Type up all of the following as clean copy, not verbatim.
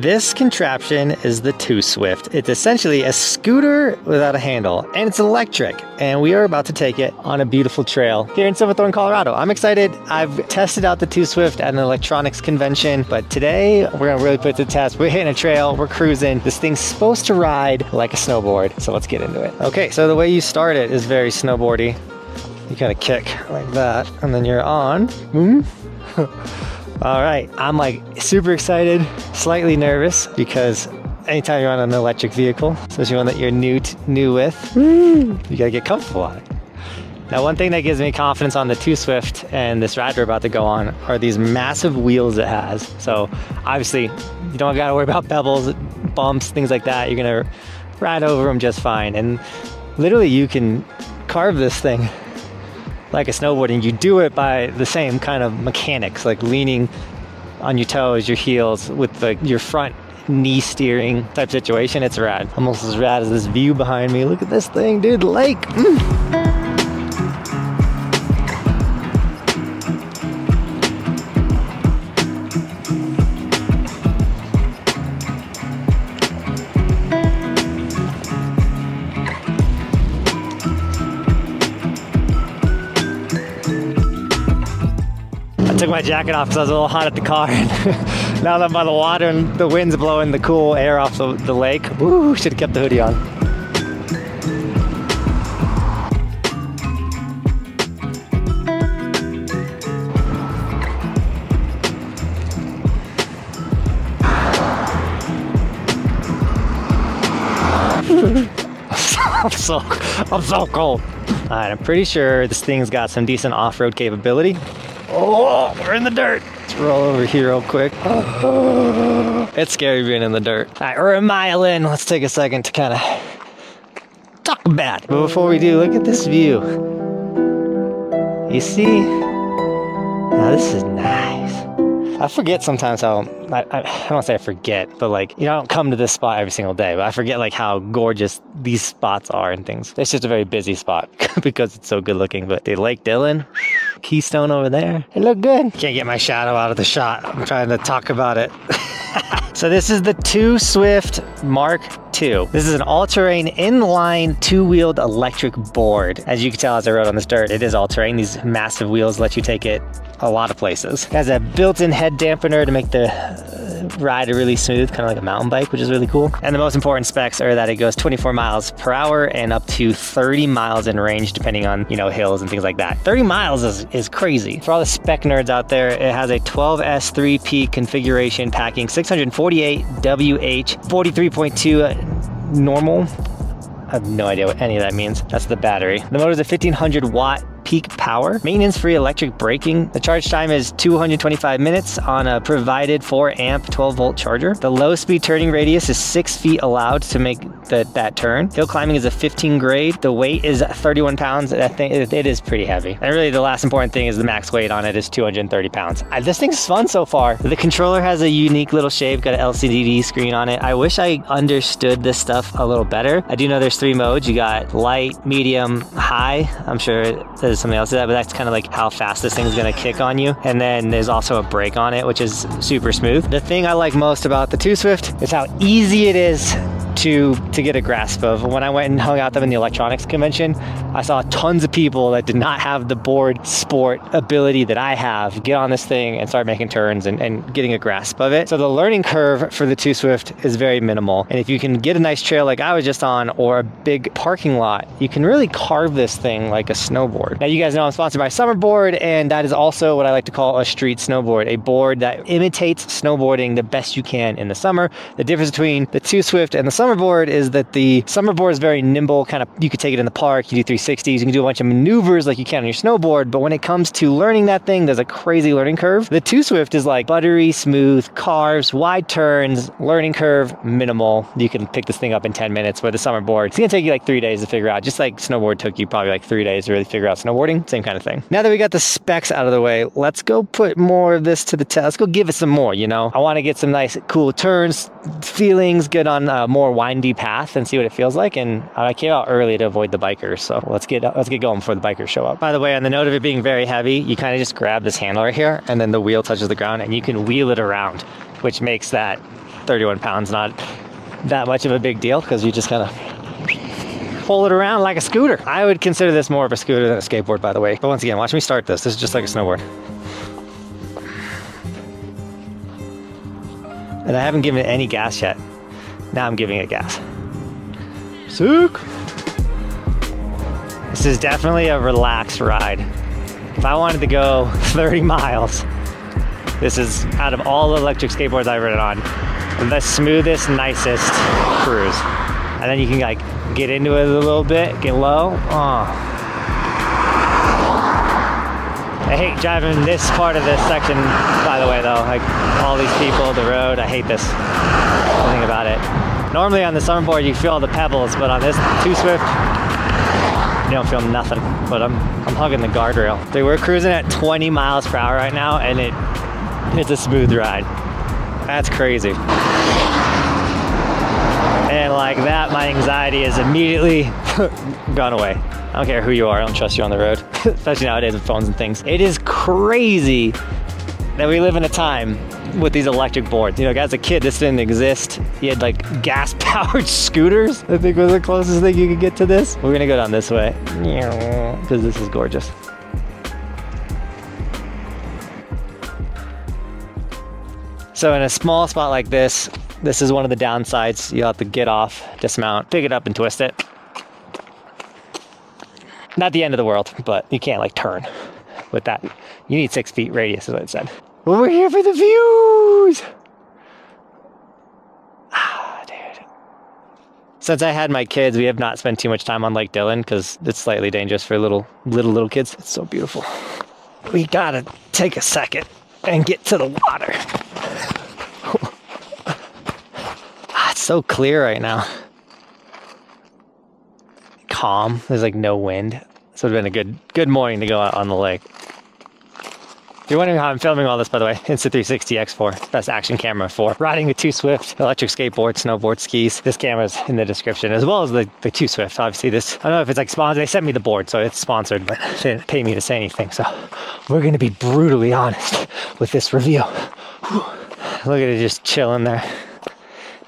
This contraption is the 2Swift. It's essentially a scooter without a handle, and it's electric, and we are about to take it on a beautiful trail here in Silverthorne, Colorado. I'm excited. I've tested out the 2Swift at an electronics convention, but today we're gonna really put it to the test. We're hitting a trail, we're cruising. This thing's supposed to ride like a snowboard, so let's get into it. Okay, so the way you start it is very snowboardy. You kind of kick like that, and then you're on. All right, I'm like super excited, slightly nervous, because anytime you're on an electric vehicle, especially one that you're new with, you gotta get comfortable on it. Now, one thing that gives me confidence on the 2Swift and this ride we're about to go on are these massive wheels it has. So obviously, you don't gotta worry about pebbles, bumps, things like that. You're gonna ride over them just fine. And literally you can carve this thing like a snowboard, and you do it by the same kind of mechanics, like leaning on your toes, your heels, with your front knee steering type situation. It's rad. Almost as rad as this view behind me. Look at this thing, dude, the lake. I took my jacket off because I was a little hot at the car, and now that I'm by the water and the wind's blowing the cool air off the lake, woo, should have kept the hoodie on. I'm so cold. All right, I'm pretty sure this thing's got some decent off-road capability. Oh, we're in the dirt. Let's roll over here real quick. It's scary being in the dirt. All right, we're a mile in. Let's take a second to kind of talk about it. But before we do, look at this view. You see? Now this is nice. I forget sometimes how, I don't want to say I forget, but like, you know, I don't come to this spot every single day, but I forget like how gorgeous these spots are and things. It's just a very busy spot because it's so good looking. But dude, Lake Dillon, Keystone over there, it looked good. Can't get my shadow out of the shot. I'm trying to talk about it. So this is the 2Swift Mark II. This is an all-terrain inline two-wheeled electric board. As you can tell as I rode on this dirt, it is all-terrain. These massive wheels let you take it a lot of places. It has a built-in head dampener to make the ride really smooth, kind of like a mountain bike, which is really cool. And the most important specs are that it goes 24 miles per hour and up to 30 miles in range, depending on, you know, hills and things like that. 30 miles is crazy. For all the spec nerds out there, it has a 12S3P configuration packing 648 WH, 43.2 normal. I have no idea what any of that means. That's the battery. The motor is a 1500 watt peak power, maintenance-free electric braking. The charge time is 225 minutes on a provided 4 amp 12 volt charger. The low speed turning radius is 6 feet allowed to make that turn. Hill climbing is a 15 grade. The weight is 31 pounds. I think it is pretty heavy. And really the last important thing is the max weight on it is 230 pounds. This thing's fun so far. The controller has a unique little shape, got an LCD screen on it. I wish I understood this stuff a little better. I do know there's 3 modes. You got light, medium, high. I'm sure there's something else to that, but that's kind of like how fast this thing's gonna kick on you. And then there's also a brake on it, which is super smooth. The thing I like most about the 2Swift is how easy it is to get a grasp of. When I went and hung out them in the electronics convention, I saw tons of people that did not have the board sport ability that I have get on this thing and start making turns and getting a grasp of it. So the learning curve for the 2Swift is very minimal. And if you can get a nice trail like I was just on, or a big parking lot, you can really carve this thing like a snowboard. Now you guys know I'm sponsored by Summerboard, and that is also what I like to call a street snowboard, a board that imitates snowboarding the best you can in the summer. The difference between the 2Swift and the Summerboard is that the Summerboard is very nimble, kind of, you could take it in the park, you do 360s, you can do a bunch of maneuvers like you can on your snowboard, but when it comes to learning that thing, there's a crazy learning curve. The 2Swift is like buttery smooth carves, wide turns, learning curve minimal. You can pick this thing up in 10 minutes, where the Summerboard, it's gonna take you like 3 days to figure out, just like snowboard took you probably like 3 days to really figure out snowboarding, same kind of thing. Now that we got the specs out of the way, let's go put more of this to the test. Let's go give it some more, you know? I wanna get some nice cool turns, feelings, get on a more windy path and see what it feels like. And I came out early to avoid the bikers, so let's get going before the bikers show up. By the way, on the note of it being very heavy, you kind of just grab this handle right here, and then the wheel touches the ground, and you can wheel it around, which makes that 31 pounds, not that much of a big deal because you just kind of pull it around like a scooter. I would consider this more of a scooter than a skateboard, by the way. But once again, watch me start this. This is just like a snowboard. And I haven't given it any gas yet. Now I'm giving it gas. Sick! This is definitely a relaxed ride. If I wanted to go 30 miles, this is, out of all the electric skateboards I've ridden on, the smoothest, nicest cruise. And then you can like get into it a little bit, get low. Oh. I hate driving this part of this section, by the way, though. Like all these people, the road, I hate this. Nothing about it. Normally on the Snowboard you feel all the pebbles, but on this Too Swift, you don't feel nothing. But I'm hugging the guardrail. Dude, we're cruising at 20 miles per hour right now, and it's a smooth ride. That's crazy. And like that, my anxiety is immediately gone away. I don't care who you are, I don't trust you on the road. Especially nowadays with phones and things. It is crazy that we live in a time with these electric boards. You know, as a kid, this didn't exist. You had like gas-powered scooters, I think was the closest thing you could get to this. We're gonna go down this way, because this is gorgeous. So in a small spot like this, this is one of the downsides. You'll have to get off, dismount, pick it up and twist it. Not the end of the world, but you can't like turn with that. You need 6 feet radius is what it said. But we're here for the views! Ah, dude. Since I had my kids, we have not spent too much time on Lake Dillon because it's slightly dangerous for little kids. It's so beautiful. We gotta take a second and get to the water. It's so clear right now. Calm. There's like no wind. This would have been a good morning to go out on the lake. If you're wondering how I'm filming all this, by the way, Insta360 X4, best action camera for riding the Too Swift, electric skateboard, snowboard, skis. This camera's in the description, as well as the Too Swift. Obviously this, I don't know if it's like sponsored. They sent me the board, so it's sponsored, but they didn't pay me to say anything. So we're gonna be brutally honest with this review. Whew. Look at it just chilling there.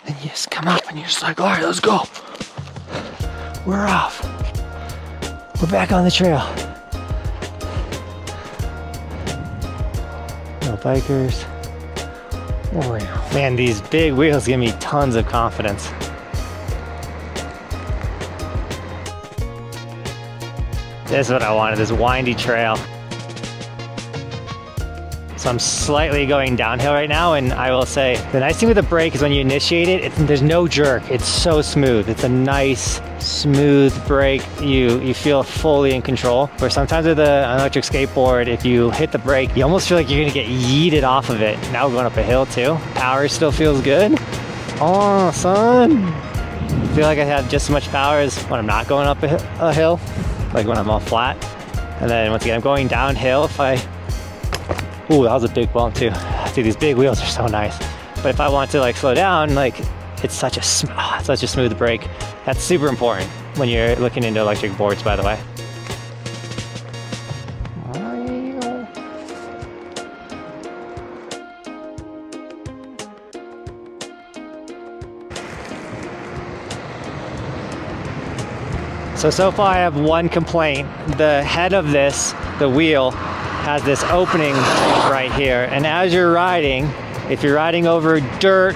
And you just come up and you're just like, all right, let's go. We're off. We're back on the trail. No bikers. Oh, man, these big wheels give me tons of confidence. This is what I wanted, this windy trail. So I'm slightly going downhill right now, and I will say the nice thing with the brake is when you initiate it, there's no jerk. It's so smooth. It's a nice, smooth brake. You feel fully in control. Where sometimes with an electric skateboard, if you hit the brake, you almost feel like you're gonna get yeeted off of it. Now we're going up a hill too. Power still feels good. Oh, son. I feel like I have just as much power as when I'm not going up a hill, like when I'm all flat. And then once again, I'm going downhill if I... Ooh, that was a big bump too. Dude, these big wheels are so nice. But if I want to like slow down, like it's such a smooth brake. That's super important when you're looking into electric boards, by the way. So far I have one complaint. The head of this, the wheel, has this opening right here, and as you're riding, if you're riding over dirt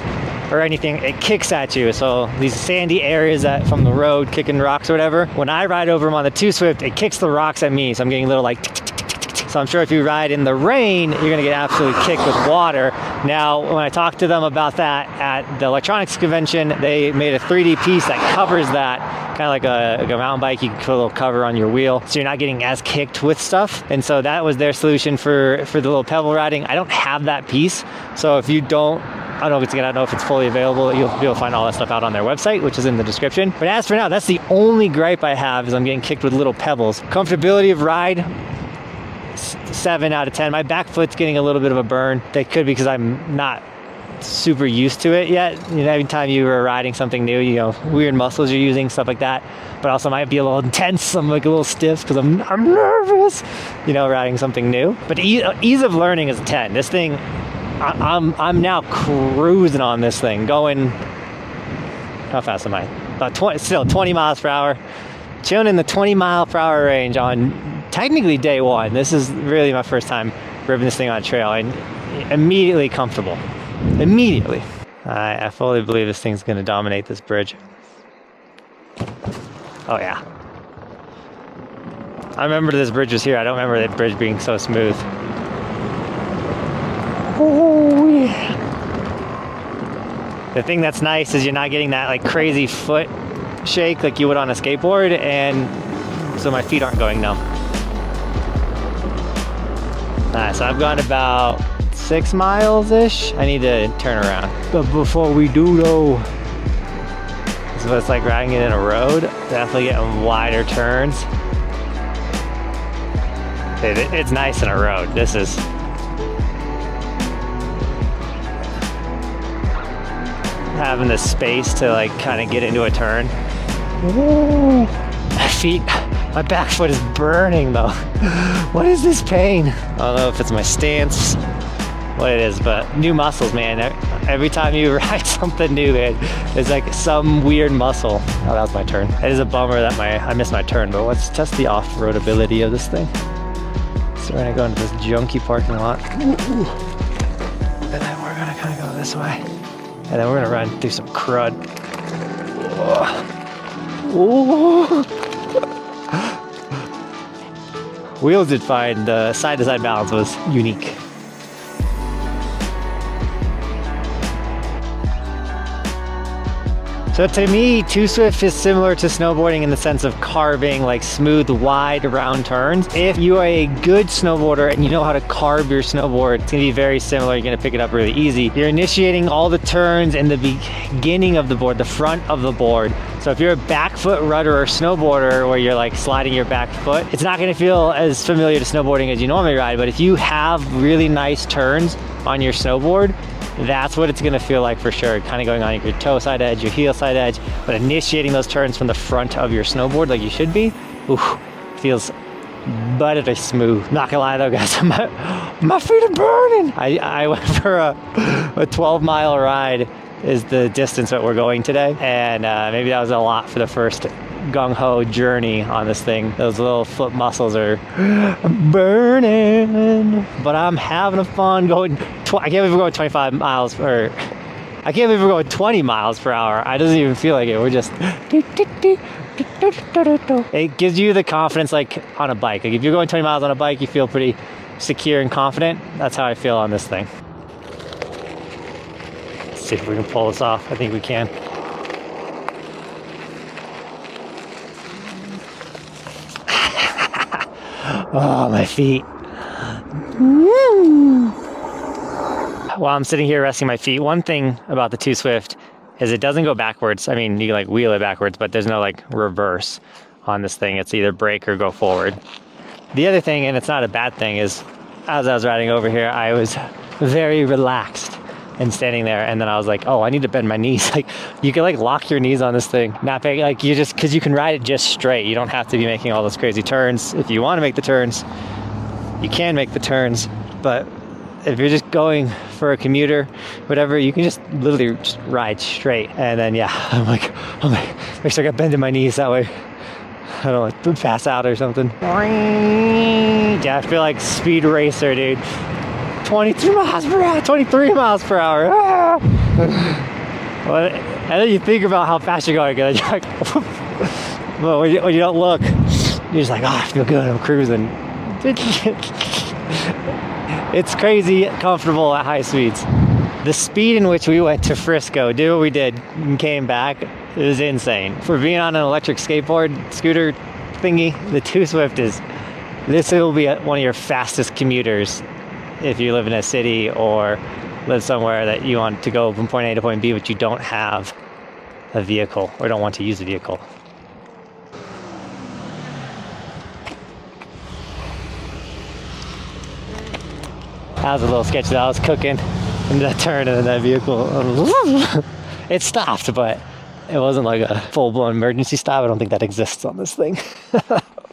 or anything, it kicks at you. So these sandy areas that from the road, kicking rocks or whatever, when I ride over them on the Too Swift, it kicks the rocks at me, so I'm getting a little like tick, tick, tick, tick, tick. So I'm sure if you ride in the rain, you're gonna get absolutely kicked with water. Now, when I talked to them about that at the electronics convention, they made a 3D piece that covers that, kind of like a mountain bike. You can put a little cover on your wheel, so you're not getting as kicked with stuff. And so that was their solution for the little pebble riding. I don't have that piece, so if you don't, I don't know if it's fully available. You'll be able to find all that stuff out on their website, which is in the description. But as for now, that's the only gripe I have, is I'm getting kicked with little pebbles. Comfortability of ride, 7 out of 10. My back foot's getting a little bit of a burn. That could be because I'm not super used to it yet. You know, every time you are riding something new, you know, weird muscles you're using, stuff like that. But also might be a little intense. I'm like a little stiff because I'm nervous, you know, riding something new. But ease of learning is a 10. This thing, I'm now cruising on this thing, going, how fast am I? About 20 miles per hour. Chilling in the 20-mile-per-hour range on technically day one. This is really my first time ripping this thing on a trail, and immediately comfortable. Immediately. I fully believe this thing's gonna dominate this bridge. Oh yeah. I remember this bridge was here. I don't remember that bridge being so smooth. Oh yeah. The thing that's nice is you're not getting that like crazy foot shake like you would on a skateboard, and so my feet aren't going numb. Alright, so I've gone about 6 miles-ish. I need to turn around. But before we do though, this is what it's like riding it in a road. Definitely getting wider turns. It's nice in a road. This is having the space to like kind of get into a turn. Ooh. My back foot is burning though. What is this pain? I don't know if it's my stance, what it is, but new muscles, man. Every time you ride something new, there's like some weird muscle. Oh, that was my turn. It is a bummer that I missed my turn, but let's test the off-road ability of this thing. So we're gonna go into this junky parking lot. Ooh. And then we're gonna kind of go this way. And then we're gonna run through some crud. Ooh. Wheels did fine. The side-to-side balance was unique. So to me, Two Swift is similar to snowboarding in the sense of carving like smooth, wide, round turns. If you are a good snowboarder and you know how to carve your snowboard, it's gonna be very similar. You're gonna pick it up really easy. You're initiating all the turns in the beginning of the board, the front of the board. So if you're a back foot rudder or snowboarder where you're like sliding your back foot, it's not gonna feel as familiar to snowboarding as you normally ride, but if you have really nice turns on your snowboard, that's what it's gonna feel like for sure. Kind of going on your toe side edge, your heel side edge, but initiating those turns from the front of your snowboard like you should be, ooh, feels buttery smooth. Not gonna lie though, guys, my feet are burning. I went for a 12-mile ride is the distance that we're going today, and maybe that was a lot for the first gung-ho journey on this thing. Those little foot muscles are burning, but I'm having fun going. I can't believe we're going 25 miles, or I can't believe we're going 20 miles per hour. It doesn't even feel like it. We're just. It gives you the confidence like on a bike. Like if you're going 20 miles on a bike, you feel pretty secure and confident. That's how I feel on this thing. Let's see if we can pull this off. I think we can. Oh, my feet. While I'm sitting here resting my feet, one thing about the Two Swift is it doesn't go backwards. I mean, you can like wheel it backwards, but there's no like reverse on this thing. It's either brake or go forward. The other thing, and it's not a bad thing, is as I was riding over here, I was very relaxed and standing there, and then I was like, oh, I need to bend my knees. Like you can like lock your knees on this thing, not big, like you just, because you can ride it just straight. You don't have to be making all those crazy turns. If you want to make the turns, you can make the turns, but if you're just going for a commuter, whatever, you can just literally just ride straight. And then yeah, I'm like make sure I got bending my knees that way I don't like to pass out or something. Yeah, I feel like speed racer, dude. 23 miles per hour, 23 miles per hour. Ah! Well, and then you think about how fast you're going, and you're like, well, when you don't look, you're just like, oh, I feel good, I'm cruising. It's crazy comfortable at high speeds. The speed in which we went to Frisco, did what we did, and came back, it was insane. For being on an electric scooter thingy, the Two Swift this will be one of your fastest commuters if you live in a city or live somewhere that you want to go from point A to point B, but you don't have a vehicle or don't want to use a vehicle. That was a little sketchy. I was cooking into that turn and then that vehicle, it stopped, but it wasn't like a full-blown emergency stop. I don't think that exists on this thing.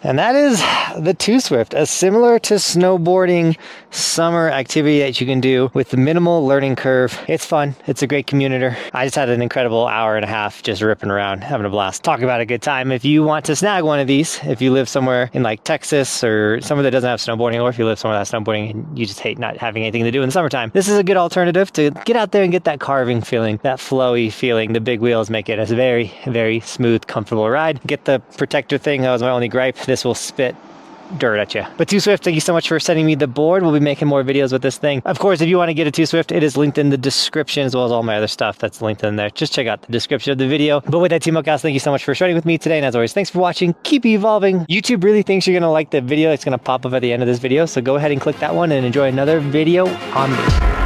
And that is the Two Swift, a similar to snowboarding summer activity that you can do with the minimal learning curve. It's fun. It's a great commuter. I just had an incredible hour and a half just ripping around, having a blast, talking about a good time. If you want to snag one of these, if you live somewhere in like Texas or somewhere that doesn't have snowboarding, or if you live somewhere that's snowboarding and you just hate not having anything to do in the summertime, this is a good alternative to get out there and get that carving feeling, that flowy feeling. The big wheels make it a very, very smooth, comfortable ride. Get the protector thing. That was my only gripe. This will spit dirt at you. But Two Swift, thank you so much for sending me the board. We'll be making more videos with this thing. Of course, if you want to get a Two Swift, it is linked in the description, as well as all my other stuff that's linked in there. Just check out the description of the video. But with that, Team Buckhouse, thank you so much for showing with me today. And as always, thanks for watching. Keep evolving. YouTube really thinks you're going to like the video that's going to pop up at the end of this video. So go ahead and click that one and enjoy another video on this.